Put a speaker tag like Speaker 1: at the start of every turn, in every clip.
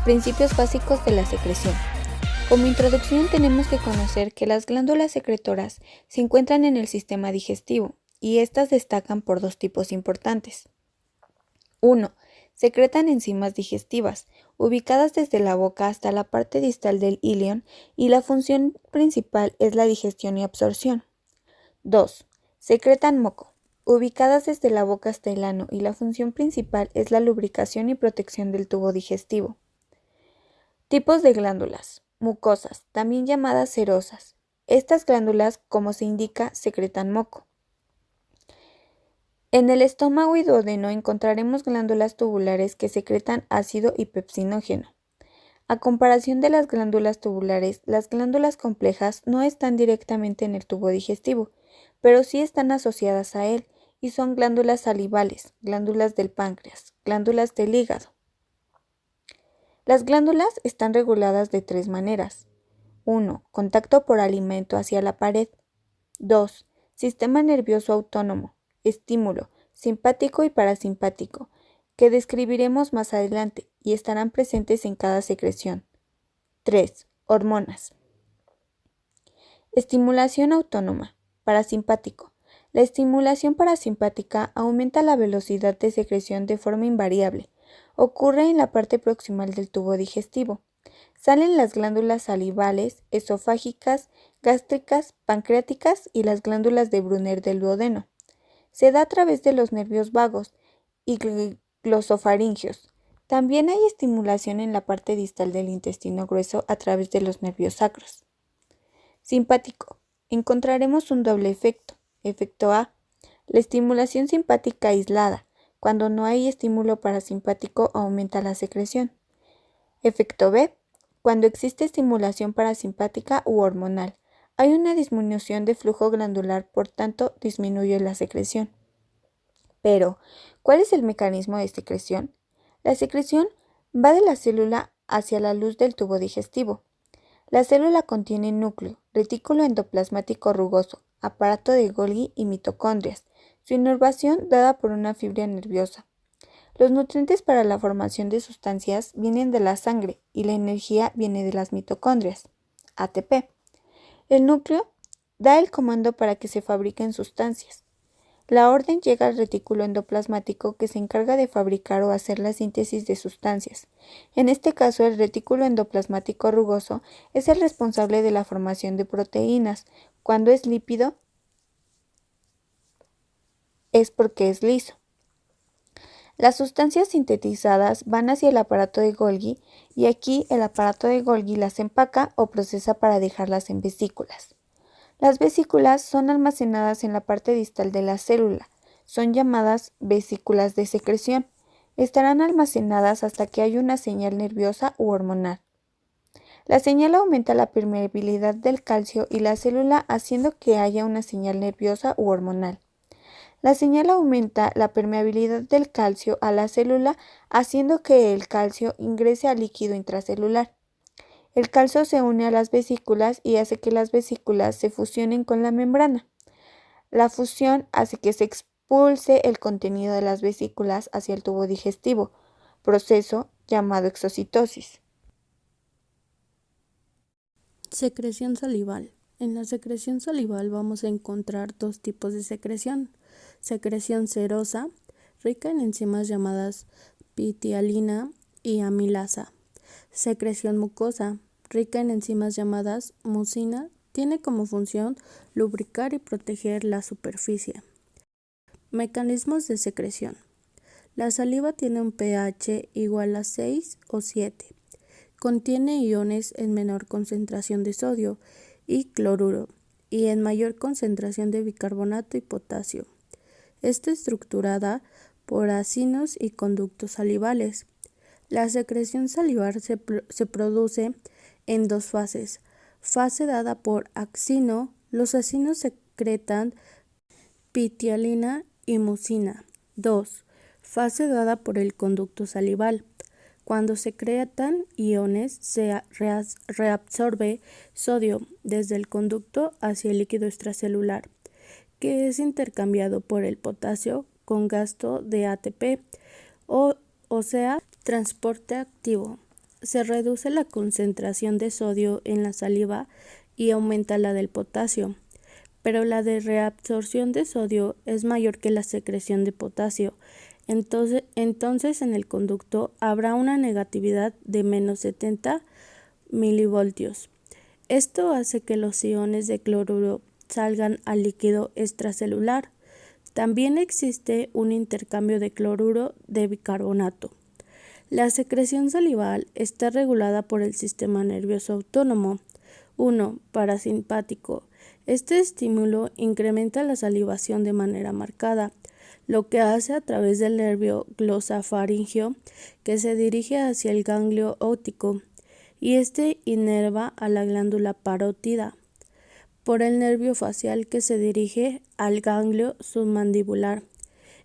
Speaker 1: Principios básicos de la secreción. Como introducción tenemos que conocer que las glándulas secretoras se encuentran en el sistema digestivo y estas destacan por dos tipos importantes. 1. Secretan enzimas digestivas, ubicadas desde la boca hasta la parte distal del ilion y la función principal es la digestión y absorción. 2. Secretan moco, ubicadas desde la boca hasta el ano y la función principal es la lubricación y protección del tubo digestivo. Tipos de glándulas. Mucosas, también llamadas serosas. Estas glándulas, como se indica, secretan moco. En el estómago y duodeno encontraremos glándulas tubulares que secretan ácido y pepsinógeno. A comparación de las glándulas tubulares, las glándulas complejas no están directamente en el tubo digestivo, pero sí están asociadas a él y son glándulas salivales, glándulas del páncreas, glándulas del hígado. Las glándulas están reguladas de tres maneras. 1. Contacto por alimento hacia la pared. 2. Sistema nervioso autónomo, estímulo, simpático y parasimpático, que describiremos más adelante y estarán presentes en cada secreción. 3. Hormonas. Estimulación autónoma, parasimpático. La estimulación parasimpática aumenta la velocidad de secreción de forma invariable. Ocurre en la parte proximal del tubo digestivo. Salen las glándulas salivales, esofágicas, gástricas, pancreáticas y las glándulas de Brunner del duodeno. Se da a través de los nervios vagos y glosofaringeos. También hay estimulación en la parte distal del intestino grueso a través de los nervios sacros. Simpático. Encontraremos un doble efecto. Efecto A. La estimulación simpática aislada. Cuando no hay estímulo parasimpático aumenta la secreción. Efecto B. Cuando existe estimulación parasimpática u hormonal. Hay una disminución de flujo glandular, por tanto disminuye la secreción. Pero, ¿cuál es el mecanismo de secreción? La secreción va de la célula hacia la luz del tubo digestivo. La célula contiene núcleo, retículo endoplasmático rugoso, aparato de Golgi y mitocondrias. Su inervación dada por una fibra nerviosa. Los nutrientes para la formación de sustancias vienen de la sangre y la energía viene de las mitocondrias, ATP. El núcleo da el comando para que se fabriquen sustancias. La orden llega al retículo endoplasmático que se encarga de fabricar o hacer la síntesis de sustancias. En este caso, el retículo endoplasmático rugoso es el responsable de la formación de proteínas. Cuando es lípido, es porque es liso. Las sustancias sintetizadas van hacia el aparato de Golgi y aquí el aparato de Golgi las empaca o procesa para dejarlas en vesículas. Las vesículas son almacenadas en la parte distal de la célula. Son llamadas vesículas de secreción. Estarán almacenadas hasta que haya una señal nerviosa u hormonal. La señal aumenta la permeabilidad del calcio y la célula haciendo que haya una señal nerviosa u hormonal. La señal aumenta la permeabilidad del calcio a la célula haciendo que el calcio ingrese al líquido intracelular. El calcio se une a las vesículas y hace que las vesículas se fusionen con la membrana. La fusión hace que se expulse el contenido de las vesículas hacia el tubo digestivo, proceso llamado exocitosis.
Speaker 2: Secreción salival. En la secreción salival vamos a encontrar dos tipos de secreción. Secreción serosa, rica en enzimas llamadas pitialina y amilasa. Secreción mucosa, rica en enzimas llamadas mucina, tiene como función lubricar y proteger la superficie. Mecanismos de secreción. La saliva tiene un pH igual a 6 o 7. Contiene iones en menor concentración de sodio y cloruro y en mayor concentración de bicarbonato y potasio. Está estructurada por acinos y conductos salivales. La secreción salivar se produce en dos fases. Fase dada por axino, los acinos secretan pitialina y mucina. 2. Fase dada por el conducto salival. Cuando secretan iones, se reabsorbe sodio desde el conducto hacia el líquido extracelular, que es intercambiado por el potasio con gasto de ATP, o sea, transporte activo. se reduce la concentración de sodio en la saliva y aumenta la del potasio, pero la de reabsorción de sodio es mayor que la secreción de potasio. Entonces en el conducto habrá una negatividad de menos 70 milivoltios. Esto hace que los iones de cloruro salgan al líquido extracelular. También existe un intercambio de cloruro de bicarbonato. La secreción salival está regulada por el sistema nervioso autónomo. 1. Parasimpático. Este estímulo incrementa la salivación de manera marcada, lo que hace a través del nervio glosofaríngeo que se dirige hacia el ganglio óptico y este inerva a la glándula parótida por el nervio facial que se dirige al ganglio submandibular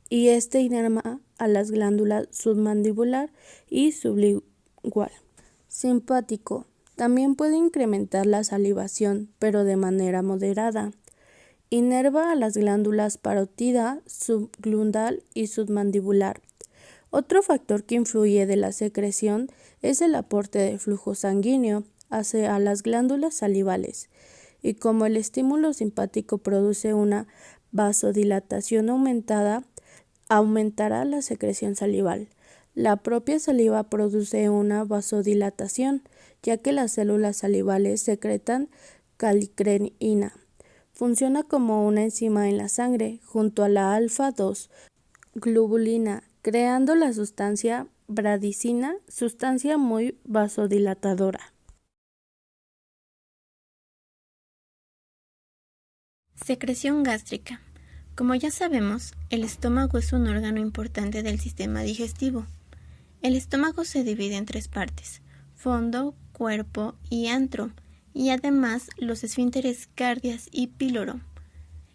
Speaker 2: y este inerva a las glándulas submandibular y sublingual. Simpático. También puede incrementar la salivación, pero de manera moderada. Inerva a las glándulas parótida, subglundal y submandibular. Otro factor que influye de la secreción es el aporte de flujo sanguíneo hacia las glándulas salivales. Y como el estímulo simpático produce una vasodilatación aumentará la secreción salival. La propia saliva produce una vasodilatación, ya que las células salivales secretan calicreína. Funciona como una enzima en la sangre junto a la alfa-2 globulina, creando la sustancia bradicina, sustancia muy vasodilatadora.
Speaker 1: Secreción gástrica. Como ya sabemos, el estómago es un órgano importante del sistema digestivo. El estómago se divide en 3 partes: fondo, cuerpo y antro, y además los esfínteres cardias y píloro.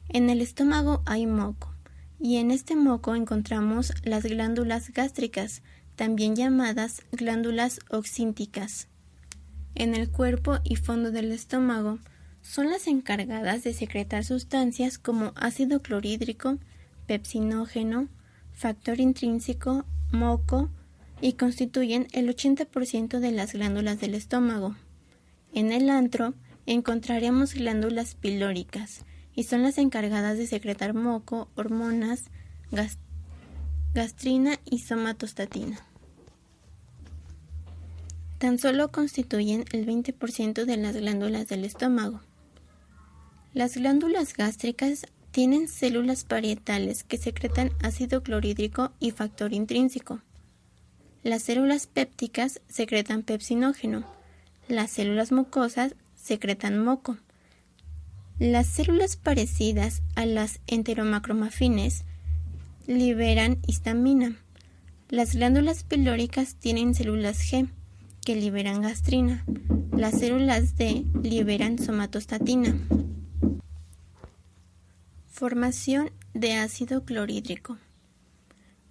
Speaker 1: En el estómago hay moco, y en este moco encontramos las glándulas gástricas, también llamadas glándulas oxínticas. En el cuerpo y fondo del estómago son las encargadas de secretar sustancias como ácido clorhídrico, pepsinógeno, factor intrínseco, moco, y constituyen el 80% de las glándulas del estómago. En el antro encontraremos glándulas pilóricas, y son las encargadas de secretar moco, hormonas, gastrina y somatostatina. Tan solo constituyen el 20% de las glándulas del estómago. Las glándulas gástricas tienen células parietales que secretan ácido clorhídrico y factor intrínseco. Las células pépticas secretan pepsinógeno. Las células mucosas secretan moco. Las células parecidas a las enteromacromafines liberan histamina. Las glándulas pilóricas tienen células G que liberan gastrina. Las células D liberan somatostatina. Formación de ácido clorhídrico.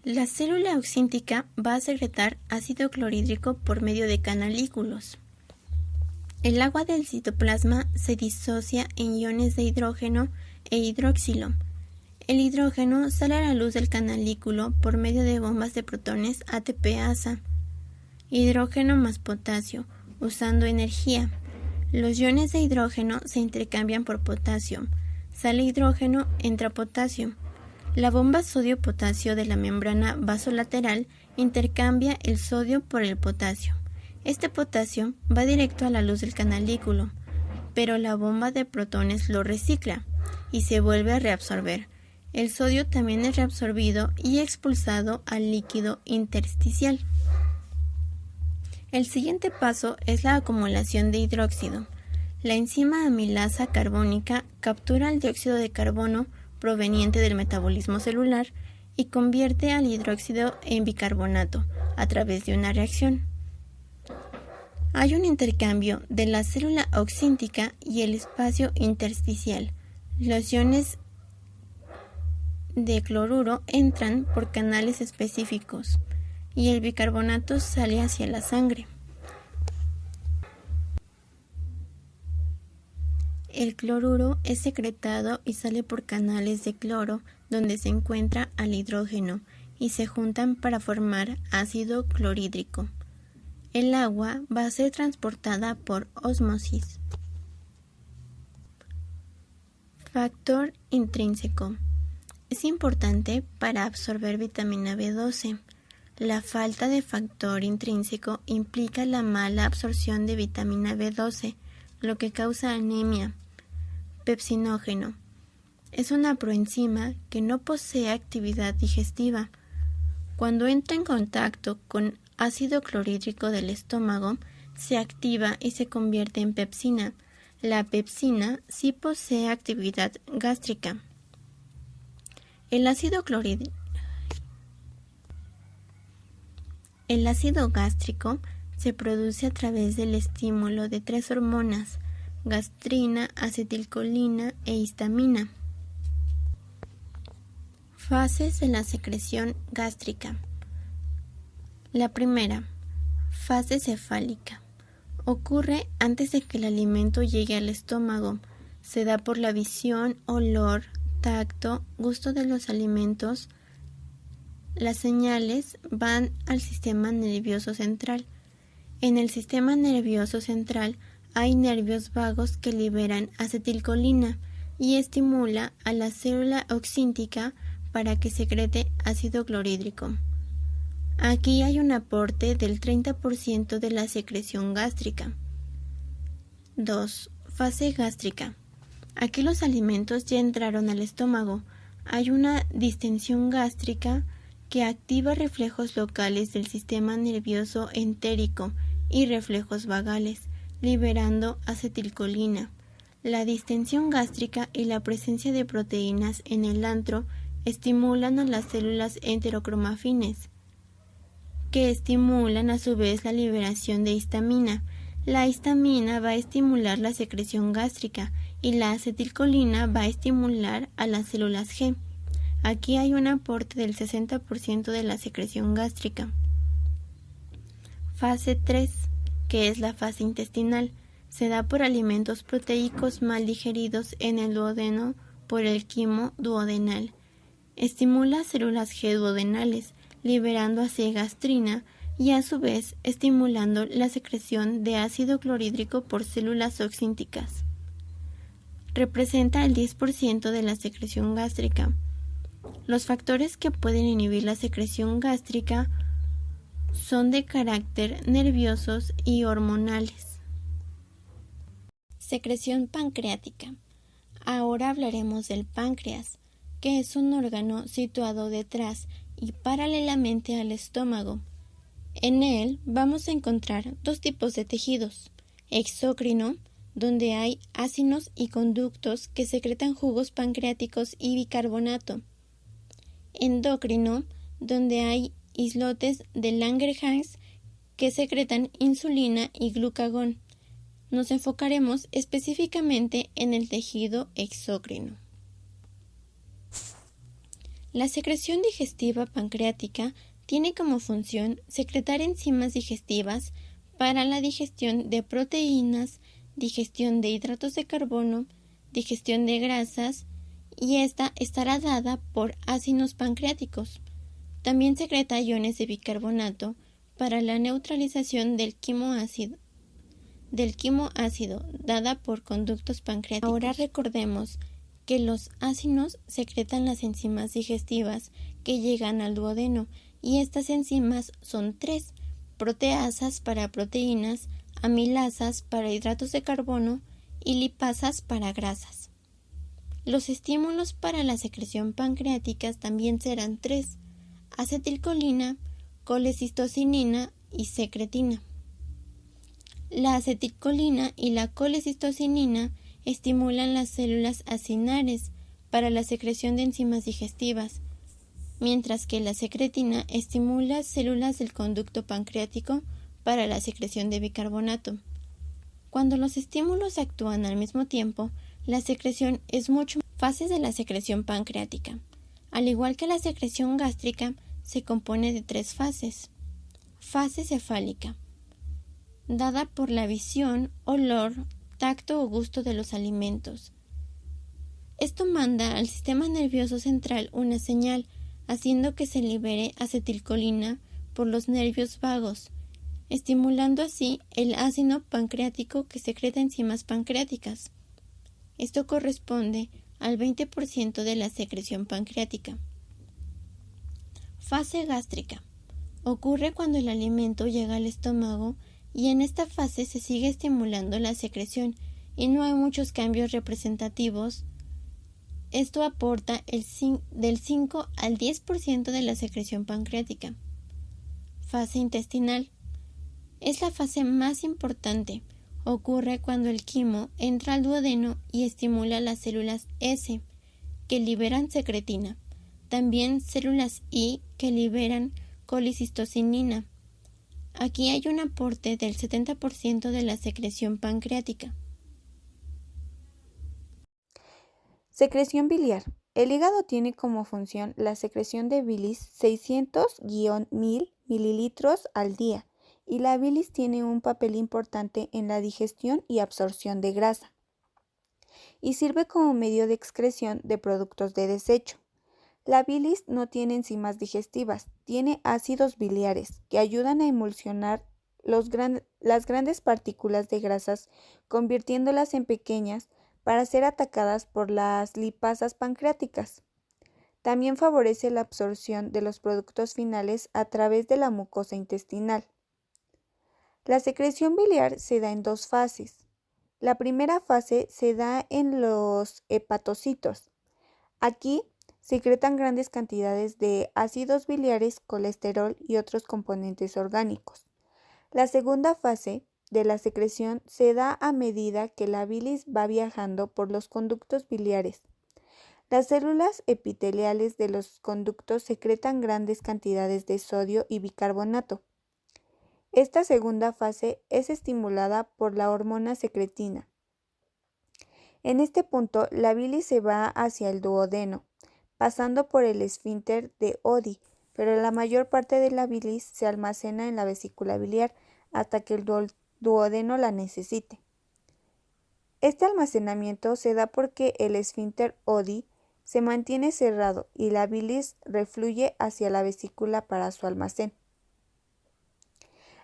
Speaker 1: La célula oxíntica va a secretar ácido clorhídrico por medio de canalículos. El agua del citoplasma se disocia en iones de hidrógeno e hidroxilo. El hidrógeno sale a la luz del canalículo por medio de bombas de protones ATP-ASA. Hidrógeno más potasio, usando energía. Los iones de hidrógeno se intercambian por potasio. Sale hidrógeno, entra potasio. La bomba sodio-potasio de la membrana vasolateral intercambia el sodio por el potasio. Este potasio va directo a la luz del canalículo, pero la bomba de protones lo recicla y se vuelve a reabsorber. El sodio también es reabsorbido y expulsado al líquido intersticial. El siguiente paso es la acumulación de hidróxido. La enzima amilasa carbónica captura el dióxido de carbono proveniente del metabolismo celular y convierte al hidróxido en bicarbonato a través de una reacción. Hay un intercambio de la célula oxíntica y el espacio intersticial. Los iones de cloruro entran por canales específicos y el bicarbonato sale hacia la sangre. El cloruro es secretado y sale por canales de cloro donde se encuentra al hidrógeno y se juntan para formar ácido clorhídrico. el agua va a ser transportada por ósmosis. Factor intrínseco. Es importante para absorber vitamina B12. La falta de factor intrínseco implica la mala absorción de vitamina B12, lo que causa anemia. Pepsinógeno. Es una proenzima que no posee actividad digestiva. Cuando entra en contacto con ácido clorhídrico del estómago, se activa y se convierte en pepsina. La pepsina sí posee actividad gástrica. El ácido gástrico se produce a través del estímulo de 3 hormonas: gastrina, acetilcolina e histamina. Fases de la secreción gástrica. La primera, fase cefálica. Ocurre antes de que el alimento llegue al estómago. Se da por la visión, olor, tacto, gusto de los alimentos. Las señales van al sistema nervioso central. En el sistema nervioso central hay nervios vagos que liberan acetilcolina y estimula a la célula oxíntica para que secrete ácido clorhídrico. Aquí hay un aporte del 30% de la secreción gástrica. 2. Fase gástrica. Aquí los alimentos ya entraron al estómago. Hay una distensión gástrica que activa reflejos locales del sistema nervioso entérico y reflejos vagales, liberando acetilcolina. La distensión gástrica y la presencia de proteínas en el antro estimulan a las células enterocromafines, que estimulan a su vez la liberación de histamina. La histamina va a estimular la secreción gástrica y la acetilcolina va a estimular a las células G. Aquí hay un aporte del 60% de la secreción gástrica. Fase 3, que es la fase intestinal, se da por alimentos proteicos mal digeridos en el duodeno por el quimo duodenal. Estimula células G duodenales, liberando así gastrina y a su vez estimulando la secreción de ácido clorhídrico por células oxínticas. Representa el 10% de la secreción gástrica. Los factores que pueden inhibir la secreción gástrica son de carácter nerviosos y hormonales. Secreción pancreática. Ahora hablaremos del páncreas, que es un órgano situado detrás y paralelamente al estómago. En él vamos a encontrar dos tipos de tejidos: exócrino, donde hay ácidos y conductos que secretan jugos pancreáticos y bicarbonato; endocrino, donde hay islotes de Langerhans que secretan insulina y glucagón. Nos enfocaremos específicamente en el tejido exócrino. La secreción digestiva pancreática tiene como función secretar enzimas digestivas para la digestión de proteínas, digestión de hidratos de carbono, digestión de grasas, y esta estará dada por ácidos pancreáticos. También secreta iones de bicarbonato para la neutralización del quimo ácido, dada por conductos pancreáticos. Ahora recordemos que los ácidos secretan las enzimas digestivas que llegan al duodeno, y estas enzimas son 3: proteasas para proteínas, amilasas para hidratos de carbono y lipasas para grasas. Los estímulos para la secreción pancreática también serán 3: acetilcolina, colecistocinina y secretina. La acetilcolina y la colecistocinina estimulan las células acinares para la secreción de enzimas digestivas, mientras que la secretina estimula células del conducto pancreático para la secreción de bicarbonato. Cuando los estímulos actúan al mismo tiempo, la secreción es mucho más. Fases de la secreción pancreática. Al igual que la secreción gástrica, se compone de 3 fases. Fase cefálica, dada por la visión, olor, tacto o gusto de los alimentos. Esto manda al sistema nervioso central una señal, haciendo que se libere acetilcolina por los nervios vagos.
Speaker 3: estimulando así el ácido pancreático que secreta enzimas pancreáticas. Esto corresponde al 20% de la secreción pancreática. Fase gástrica. Ocurre cuando el alimento llega al estómago y en esta fase se sigue estimulando la secreción y no hay muchos cambios representativos. Esto aporta del 5 al 10% de la secreción pancreática. Fase intestinal. Es la fase más importante. Ocurre cuando el quimo entra al duodeno y estimula las células S, que liberan secretina. También células I, que liberan colicistocinina. Aquí hay un aporte del 70% de la secreción pancreática.
Speaker 1: Secreción biliar. El hígado tiene como función la secreción de bilis 600-1000 mililitros al día y la bilis tiene un papel importante en la digestión y absorción de grasa y sirve como medio de excreción de productos de desecho. La bilis no tiene enzimas digestivas, tiene ácidos biliares que ayudan a emulsionar las grandes partículas de grasas, convirtiéndolas en pequeñas para ser atacadas por las lipasas pancreáticas. También favorece la absorción de los productos finales a través de la mucosa intestinal. La secreción biliar se da en dos fases. La primera fase se da en los hepatocitos. Aquí secretan grandes cantidades de ácidos biliares, colesterol y otros componentes orgánicos. La segunda fase de la secreción se da a medida que la bilis va viajando por los conductos biliares. Las células epiteliales de los conductos secretan grandes cantidades de sodio y bicarbonato. Esta segunda fase es estimulada por la hormona secretina. En este punto, la bilis se va hacia el duodeno, pasando por el esfínter de Oddi, pero la mayor parte de la bilis se almacena en la vesícula biliar hasta que el duodeno la necesite. Este almacenamiento se da porque el esfínter Oddi se mantiene cerrado y la bilis refluye hacia la vesícula para su almacén.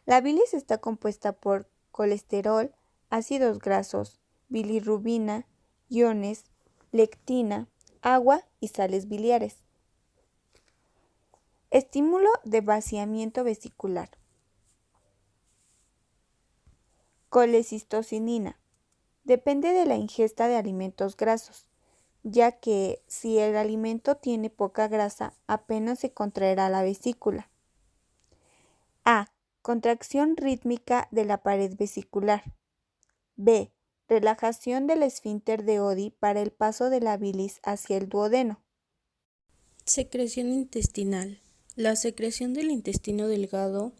Speaker 1: La bilis está compuesta por colesterol, ácidos grasos, bilirrubina, iones, lectina, agua y sales biliares. Estímulo de vaciamiento vesicular. Colecistocinina. Depende de la ingesta de alimentos grasos, ya que si el alimento tiene poca grasa, apenas se contraerá la vesícula. A. Contracción rítmica de la pared vesicular. B. Relajación del esfínter de Oddi para el paso de la bilis hacia el duodeno.
Speaker 2: Secreción intestinal. La secreción del intestino delgado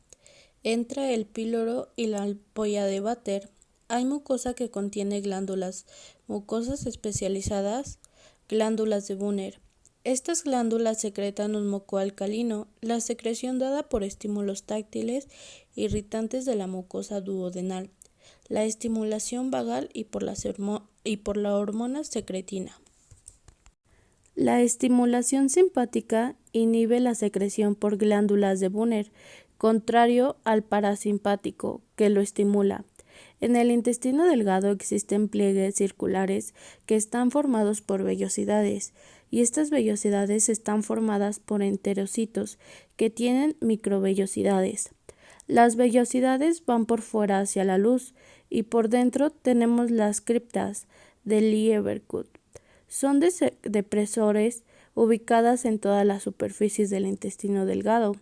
Speaker 2: entra el píloro y la ampolla de Vater. Hay mucosa que contiene glándulas mucosas especializadas, glándulas de Brunner. Estas glándulas secretan un moco alcalino, la secreción dada por estímulos táctiles irritantes de la mucosa duodenal, la estimulación vagal y por la hormona secretina. La estimulación simpática inhibe la secreción por glándulas de Brunner, contrario al parasimpático, que lo estimula. En el intestino delgado existen pliegues circulares que están formados por vellosidades, y estas vellosidades están formadas por enterocitos que tienen microvellosidades. Las vellosidades van por fuera hacia la luz y por dentro tenemos las criptas de Lieberkühn. Son depresores ubicadas en todas las superficies del intestino delgado.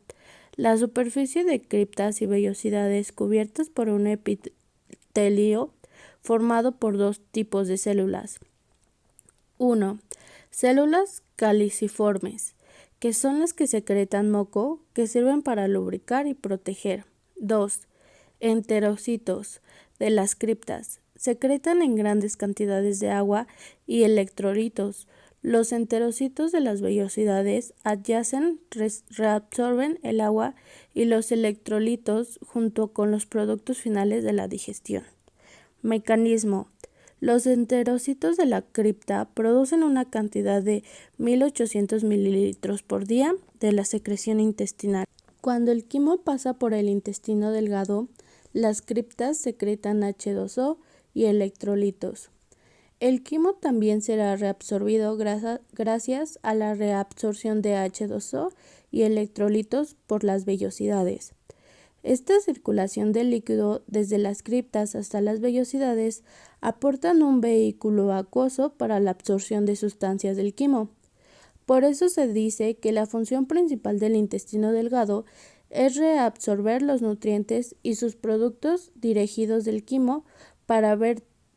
Speaker 2: La superficie de criptas y vellosidades cubiertas por un epitelio formado por dos tipos de células. 1. Células caliciformes, que son las que secretan moco, que sirven para lubricar y proteger. 2. Enterocitos de las criptas. Secretan en grandes cantidades de agua y electrolitos. Los enterocitos de las vellosidades adyacen reabsorben el agua y los electrolitos junto con los productos finales de la digestión. Mecanismo. Los enterocitos de la cripta producen una cantidad de 1800 mililitros por día de la secreción intestinal. Cuando el quimo pasa por el intestino delgado, Las criptas secretan H2O y electrolitos. El quimo también será reabsorbido gracias a la reabsorción de H2O y electrolitos por las vellosidades. Esta circulación del líquido desde las criptas hasta las vellosidades aportan un vehículo acuoso para la absorción de sustancias del quimo. Por eso se dice que la función principal del intestino delgado es reabsorber los nutrientes y sus productos dirigidos del quimo para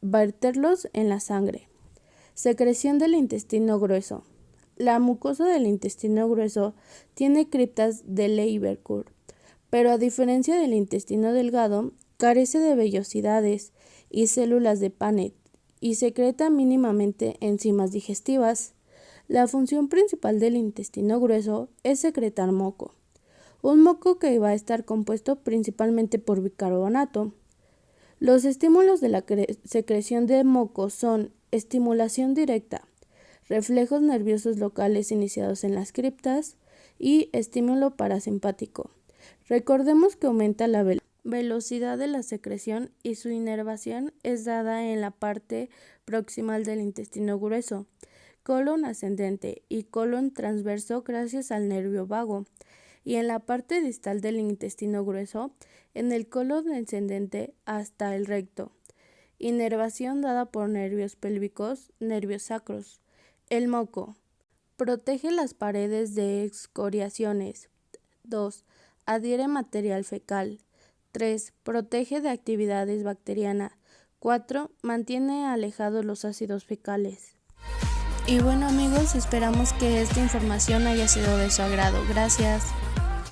Speaker 2: verterlos en la sangre. Secreción del intestino grueso. La mucosa del intestino grueso tiene criptas de Leiberkühn, pero a diferencia del intestino delgado, carece de vellosidades y células de Paneth y secreta mínimamente enzimas digestivas. La función principal del intestino grueso es secretar moco, un moco que va a estar compuesto principalmente por bicarbonato. Los estímulos de la secreción de moco son estimulación directa, reflejos nerviosos locales iniciados en las criptas y estímulo parasimpático. Recordemos que aumenta la velocidad de la secreción y su inervación es dada en la parte proximal del intestino grueso, colon ascendente y colon transverso gracias al nervio vago, y en la parte distal del intestino grueso, en el colon descendente hasta el recto. Inervación dada por nervios pélvicos, nervios sacros. El moco. Protege las paredes de excoriaciones. 2. Adhiere material fecal. 3. Protege de actividades bacterianas. 4. Mantiene alejados los ácidos fecales. Y bueno amigos, esperamos que esta información haya sido de su agrado. Gracias.